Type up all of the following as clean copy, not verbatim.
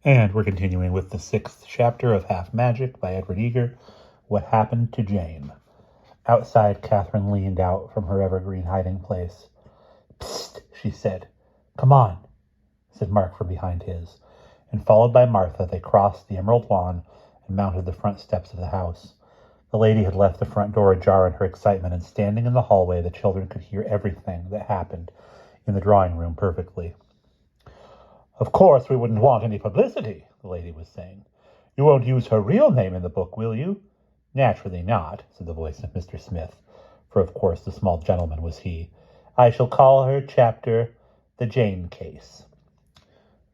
And we're continuing with the 6th chapter of Half Magic by Edward Eager, What Happened to Jane. Outside, Catherine leaned out from her evergreen hiding place. "Psst," she said. "Come on," said Mark from behind his, and followed by Martha, they crossed the emerald lawn and mounted the front steps of the house. The lady had left the front door ajar in her excitement, and standing in the hallway, the children could hear everything that happened in the drawing room perfectly. "Of course we wouldn't want any publicity," the lady was saying. "You won't use her real name in the book, will you?" "Naturally not," said the voice of Mr. Smith, for of course the small gentleman was he. "I shall call her chapter The Jane Case."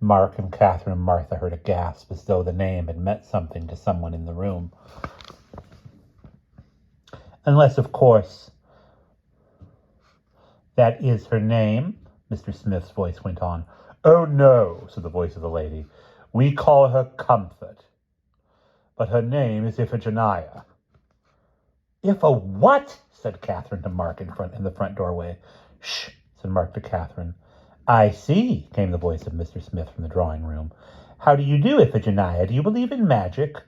Mark and Catherine and Martha heard a gasp, as though the name had meant something to someone in the room. "Unless, of course, that is her name," Mr. Smith's voice went on. "Oh, no," said the voice of the lady. "We call her Comfort. But her name is Iphigenia." "If a what?" said Catherine to Mark in the front doorway. "Shh," said Mark to Catherine. "I see," came the voice of Mr. Smith from the drawing room. "How do you do, Iphigenia? Do you believe in magic?"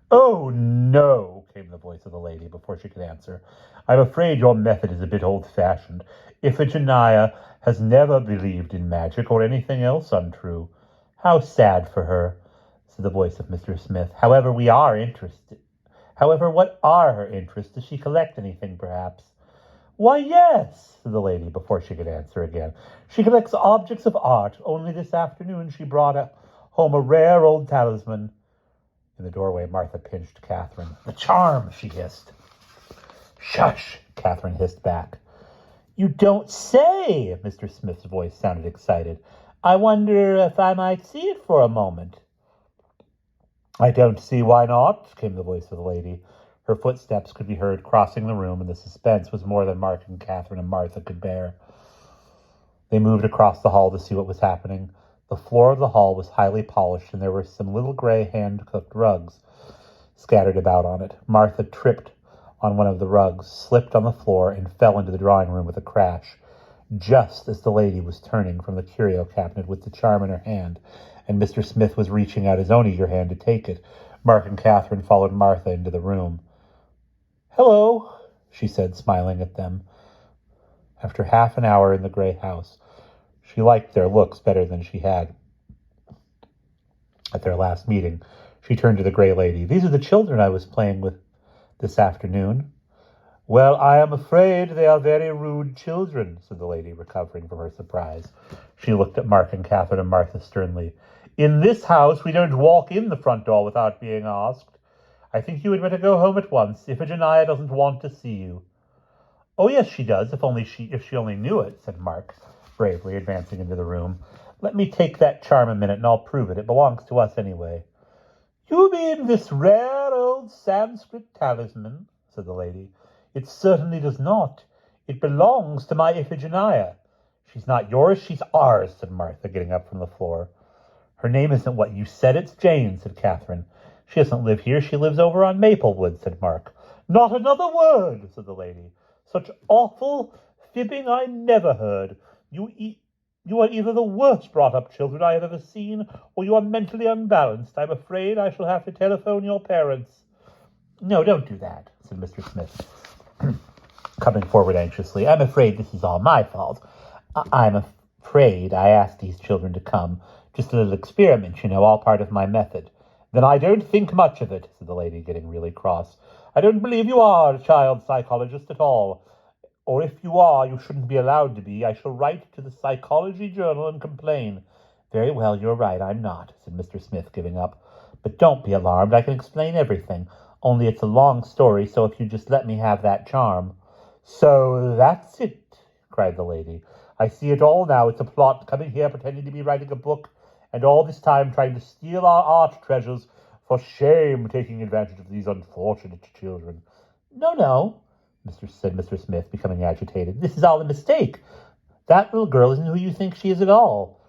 "Oh, no," came the voice of the lady before she could answer. "I'm afraid your method is a bit old-fashioned. Iphigenia has never believed in magic or anything else untrue." "How sad for her," said the voice of Mr. Smith. "However, we are interested. However, what are her interests? Does she collect anything, perhaps?" "Why, yes," said the lady before she could answer again. "She collects objects of art. Only this afternoon she brought home a rare old talisman." In the doorway, Martha pinched Catherine. "The charm," she hissed. "Shush," Catherine hissed back. "You don't say!" Mr. Smith's voice sounded excited. "I wonder if I might see it for a moment." "I don't see why not," came the voice of the lady. Her footsteps could be heard crossing the room, and the suspense was more than Mark and Catherine and Martha could bear. They moved across the hall to see what was happening. The floor of the hall was highly polished, and there were some little gray hand-cooked rugs scattered about on it. Martha tripped on one of the rugs, slipped on the floor, and fell into the drawing room with a crash, just as the lady was turning from the curio cabinet with the charm in her hand, and Mr. Smith was reaching out his own eager hand to take it. Mark and Catherine followed Martha into the room. "Hello," she said, smiling at them. After half an hour in the gray house, she liked their looks better than she had at their last meeting. She turned to the gray lady. "These are the children I was playing with this afternoon." "Well, I am afraid they are very rude children," said the lady, recovering from her surprise. She looked at Mark and Catherine and Martha sternly. "In this house we don't walk in the front door without being asked. I think you had better go home at once. Iphigenia doesn't want to see you." "Oh, yes, she does, if she only knew it," said Mark, bravely advancing into the room. "Let me take that charm a minute, and I'll prove it. It belongs to us anyway." "You mean this rare old Sanskrit talisman?" said the lady. "It certainly does not. It belongs to my Iphigenia." "She's not yours, she's ours," said Martha, getting up from the floor. "Her name isn't what you said, it's Jane," said Catherine. "She doesn't live here, she lives over on Maplewood," said Mark. "Not another word," said the lady. "Such awful fibbing I never heard. You are either the worst brought-up children I have ever seen, or you are mentally unbalanced. I'm afraid I shall have to telephone your parents." "No, don't do that," said Mr. Smith, coming forward anxiously. "I'm afraid this is all my fault. I'm afraid I asked these children to come. Just a little experiment, all part of my method." "Then I don't think much of it," said the lady, getting really cross. "I don't believe you are a child psychologist at all. Or if you are, you shouldn't be allowed to be. I shall write to the Psychology Journal and complain." "Very well, you're right, I'm not," said Mr. Smith, giving up. "But don't be alarmed, I can explain everything. Only it's a long story, so if you just let me have that charm." "So that's it," cried the lady. "I see it all now. It's a plot, coming here pretending to be writing a book, and all this time trying to steal our art treasures. For shame, taking advantage of these unfortunate children." No, said Mr. Smith, becoming agitated. "This is all a mistake. That little girl isn't who you think she is at all."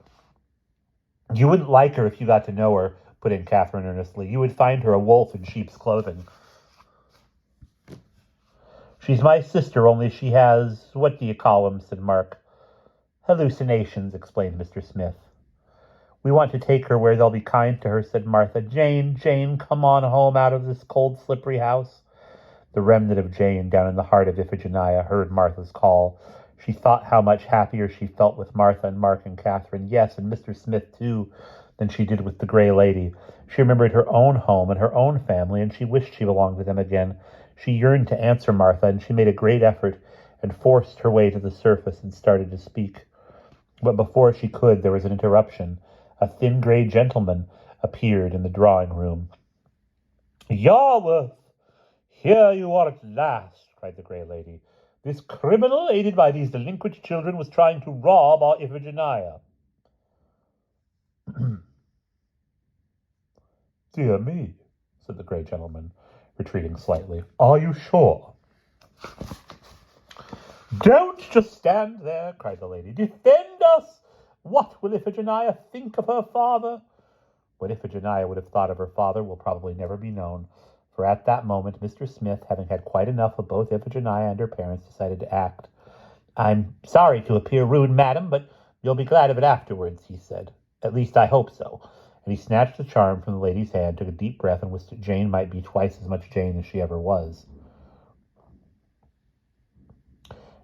"You wouldn't like her if you got to know her," put in Catherine earnestly. "You would find her a wolf in sheep's clothing." "She's my sister, only she has, what do you call 'em?" said Mark. "Hallucinations," explained Mr. Smith. We want to take her where they'll be kind to her, said Martha. Jane, Jane, come on home out of this cold, slippery house. The remnant of Jane down in the heart of Iphigenia heard Martha's call. She thought how much happier she felt with Martha and Mark and Catherine, yes, and Mr. Smith too, than she did with the Grey Lady. She remembered her own home and her own family, and she wished she belonged to them again. She yearned to answer Martha, and she made a great effort and forced her way to the surface and started to speak. But before she could, there was an interruption. A thin grey gentleman appeared in the drawing-room. "Yarworth, here you are at last," cried the Grey Lady. "This criminal, aided by these delinquent children, was trying to rob our Iphigenia." "Dear me," said the grey gentleman, retreating slightly. "Are you sure?" "Don't just stand there," cried the lady. "Defend us! What will Iphigenia think of her father?" What Iphigenia would have thought of her father will probably never be known, for at that moment Mr. Smith, having had quite enough of both Iphigenia and her parents, decided to act. "I'm sorry to appear rude, madam, but you'll be glad of it afterwards," he said. "At least I hope so." And he snatched the charm from the lady's hand, took a deep breath, and wished that Jane might be twice as much Jane as she ever was.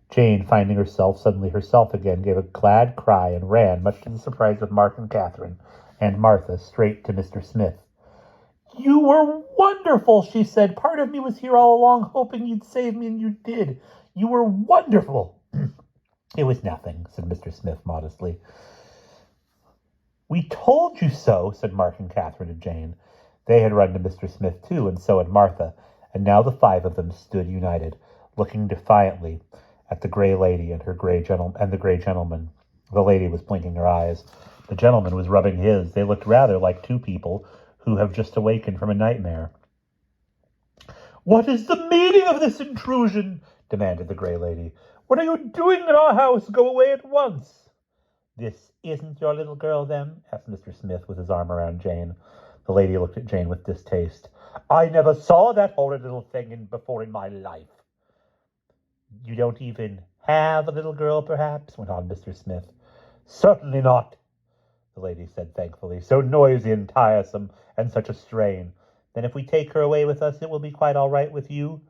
Jane, finding herself suddenly herself again, gave a glad cry and ran, much to the surprise of Mark and Catherine and Martha, straight to Mr. Smith. "You were wonderful," she said. "Part of me was here all along, hoping you'd save me, and you did. You were wonderful." "It was nothing," said Mr. Smith modestly. "We told you so," said Mark and Catherine to Jane. They had run to Mr. Smith too, and so had Martha, and now the five of them stood united, looking defiantly at the Grey Lady and the Grey Gentleman. The lady was blinking her eyes. The gentleman was rubbing his. They looked rather like two people who have just awakened from a nightmare. "What is the meaning of this intrusion?" demanded the Grey Lady. "What are you doing in our house? Go away at once." "This isn't your little girl, then?" asked Mr. Smith with his arm around Jane. The lady looked at Jane with distaste. "I never saw that horrid little thing before in my life." "You don't even have a little girl, perhaps?" went on Mr. Smith. "Certainly not," the lady said thankfully. "So noisy and tiresome, and such a strain. Then if we take her away with us, it will be quite all right with you?"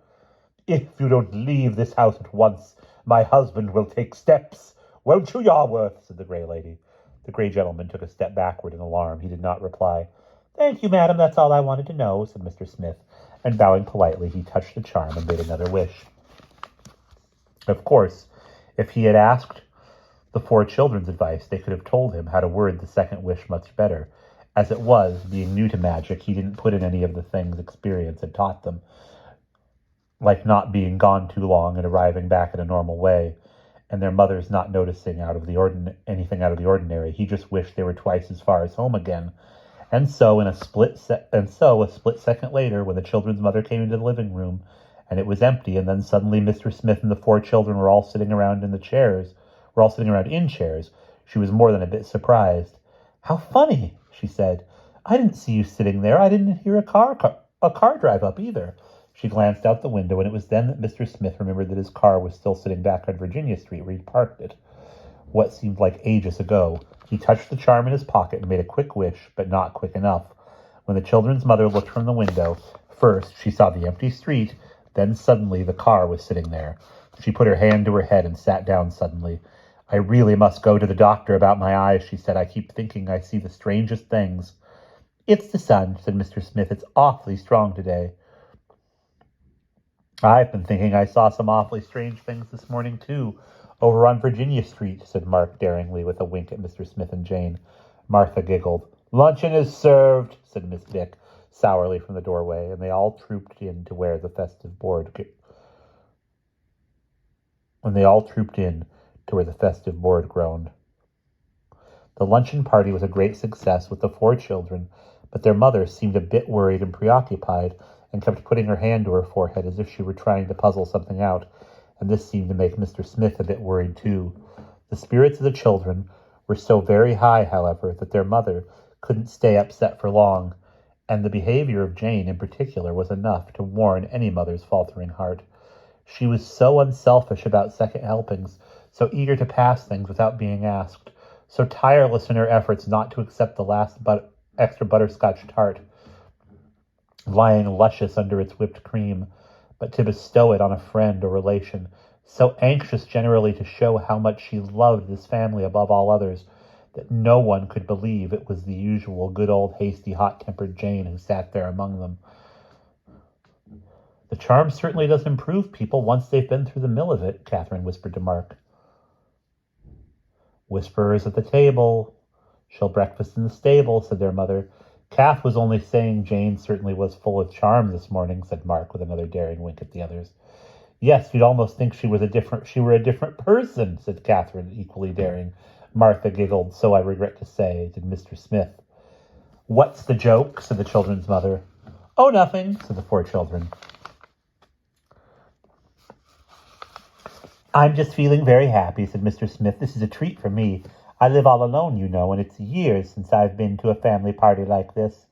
"If you don't leave this house at once, my husband will take steps. Won't you, Yarworth?" said the Grey Lady. The Grey Gentleman took a step backward in alarm. He did not reply. "Thank you, madam, that's all I wanted to know," said Mr. Smith, and bowing politely, he touched the charm and made another wish. Of course, if he had asked the four children's advice, they could have told him how to word the second wish much better. As it was, being new to magic, he didn't put in any of the things experience had taught them, like not being gone too long and arriving back in a normal way, and their mothers not noticing anything out of the ordinary. He just wished they were twice as far as home again. And so, a split second later, when the children's mother came into the living room, and it was empty, and then suddenly Mr. Smith and the four children were all sitting around in chairs, she was more than a bit surprised. "How funny," she said. "I didn't see you sitting there. I didn't hear a car drive up either." She glanced out the window, and it was then that Mr. Smith remembered that his car was still sitting back on Virginia Street where he'd parked it, what seemed like ages ago. He touched the charm in his pocket and made a quick wish, but not quick enough. When the children's mother looked from the window, first she saw the empty street, then suddenly the car was sitting there. She put her hand to her head and sat down suddenly. "I really must go to the doctor about my eyes," she said. "I keep thinking I see the strangest things." "It's the sun," said Mr. Smith. "It's awfully strong today." "I've been thinking I saw some awfully strange things this morning, too, over on Virginia Street," said Mark daringly, with a wink at Mr. Smith and Jane. Martha giggled. "Luncheon is served," said Miss Dick sourly from the doorway, and they all trooped in to where the festive board groaned. The luncheon party was a great success with the four children, but their mother seemed a bit worried and preoccupied, and kept putting her hand to her forehead as if she were trying to puzzle something out, and this seemed to make Mr. Smith a bit worried too. The spirits of the children were so very high, however, that their mother couldn't stay upset for long, and the behavior of Jane in particular was enough to warn any mother's faltering heart. She was so unselfish about second helpings, so eager to pass things without being asked, so tireless in her efforts not to accept the last extra butterscotch tart, lying luscious under its whipped cream, but to bestow it on a friend or relation, so anxious generally to show how much she loved this family above all others, that no one could believe it was the usual good old hasty, hot-tempered Jane who sat there among them. The charm certainly does improve people once they've been through the mill of it, Catherine whispered to Mark. Whisperers at the table. She'll breakfast in the stable, said their mother. Kath was only saying Jane certainly was full of charm this morning, said Mark with another daring wink at the others. Yes, you'd almost think she were a different person, said Catherine, equally daring. Martha giggled. So I regret to say, did Mr. Smith. What's the joke? Said the children's mother. Oh, nothing, said the 4 children. I'm just feeling very happy, said Mr. Smith. This is a treat for me. I live all alone, you know, and it's years since I've been to a family party like this.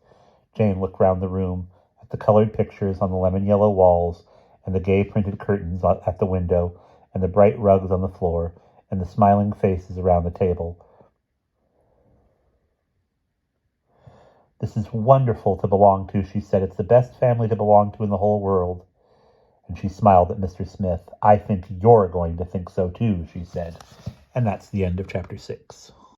Jane looked round the room at the colored pictures on the lemon-yellow walls and the gay printed curtains at the window and the bright rugs on the floor and the smiling faces around the table. This is wonderful to belong to, she said. It's the best family to belong to in the whole world. And she smiled at Mr. Smith. I think you're going to think so too, she said. And that's the end of chapter 6.